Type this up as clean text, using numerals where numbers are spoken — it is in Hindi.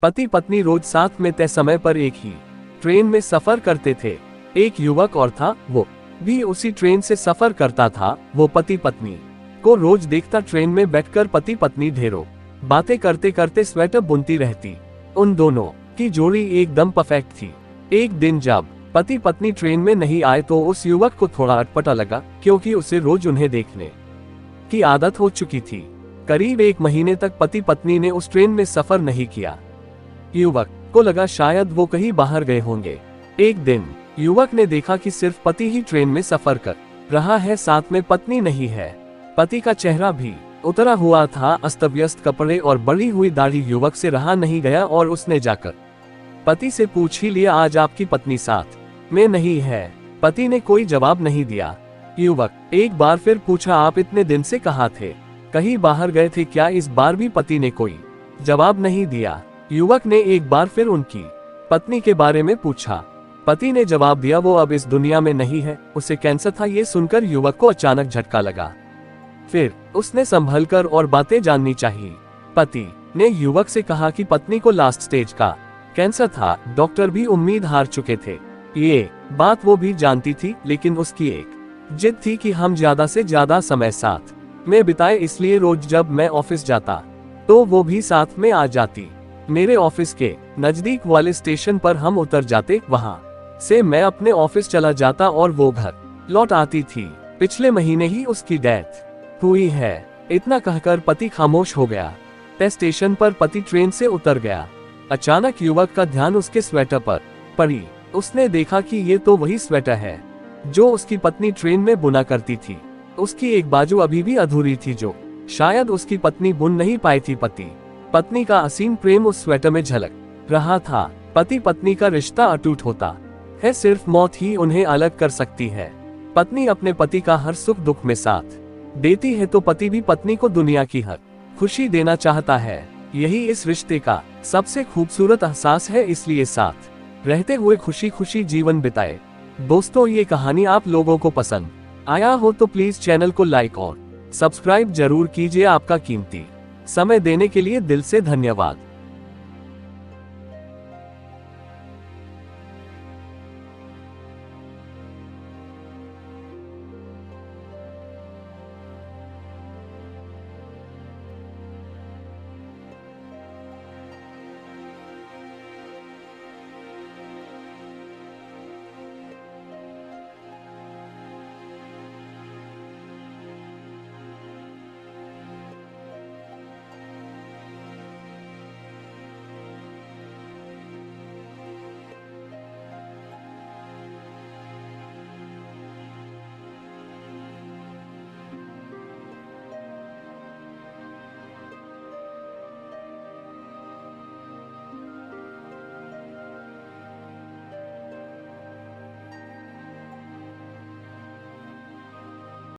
पति पत्नी रोज साथ में तय समय पर एक ही ट्रेन में सफर करते थे। एक युवक और था, वो भी उसी ट्रेन से सफर करता था। वो पति पत्नी को रोज देखता, ट्रेन में बैठकर पति पत्नी ढेरों बातें करते करते स्वेटर बुनती रहती। उन दोनों की जोड़ी एकदम परफेक्ट थी। एक दिन जब पति पत्नी ट्रेन में नहीं आए तो उस युवक को थोड़ा अटपटा लगा, क्योंकि उसे रोज उन्हें देखने की आदत हो चुकी थी। करीब 1 महीने तक पति पत्नी ने उस ट्रेन में सफर नहीं किया। युवक को लगा शायद वो कहीं बाहर गए होंगे। एक दिन युवक ने देखा कि सिर्फ पति ही ट्रेन में सफर कर रहा है, साथ में पत्नी नहीं है। पति का चेहरा भी उतरा हुआ था, अस्तव्यस्त कपड़े और बढ़ी हुई दाढ़ी। युवक से रहा नहीं गया और उसने जाकर पति से पूछ ही लिया, आज आपकी पत्नी साथ में नहीं है? पति ने कोई जवाब नहीं दिया। युवक एक बार फिर पूछा, आप इतने दिन से कहाँ थे? कहीं बाहर गए थे क्या? इस बार भी पति ने कोई जवाब नहीं दिया। युवक ने एक बार फिर उनकी पत्नी के बारे में पूछा। पति ने जवाब दिया, वो अब इस दुनिया में नहीं है, उसे कैंसर था। ये सुनकर युवक को अचानक झटका लगा। फिर उसने संभलकर और बातें जाननी चाहिए। पति ने युवक से कहा कि पत्नी को लास्ट स्टेज का कैंसर था। डॉक्टर भी उम्मीद हार चुके थे। ये बात वो भी जानती थी, लेकिन उसकी एक जिद थी कि हम ज्यादा से ज्यादा समय साथ में बिताए। इसलिए रोज जब मैं ऑफिस जाता तो वो भी साथ में आ जाती। मेरे ऑफिस के नजदीक वाले स्टेशन पर हम उतर जाते, वहां से मैं अपने ऑफिस चला जाता और वो घर लौट आती थी। पिछले महीने ही उसकी डेथ हुई है। इतना कहकर पति खामोश हो गया। तय स्टेशन पर पति ट्रेन से उतर गया। अचानक युवक का ध्यान उसके स्वेटर पर पड़ी। उसने देखा कि ये तो वही स्वेटर है जो उसकी पत्नी ट्रेन में बुना करती थी। उसकी एक बाजू अभी भी अधूरी थी, जो शायद उसकी पत्नी बुन नहीं पाई थी। पति पत्नी का असीम प्रेम उस स्वेटर में झलक रहा था। पति पत्नी का रिश्ता अटूट होता है, सिर्फ मौत ही उन्हें अलग कर सकती है। पत्नी अपने पति का हर सुख दुख में साथ देती है, तो पति भी पत्नी को दुनिया की हर खुशी देना चाहता है। यही इस रिश्ते का सबसे खूबसूरत एहसास है। इसलिए साथ रहते हुए खुशी खुशी जीवन बिताए। दोस्तों, ये कहानी आप लोगों को पसंद आया हो तो प्लीज चैनल को लाइक और सब्सक्राइब जरूर कीजिए। आपका कीमती समय देने के लिए दिल से धन्यवाद।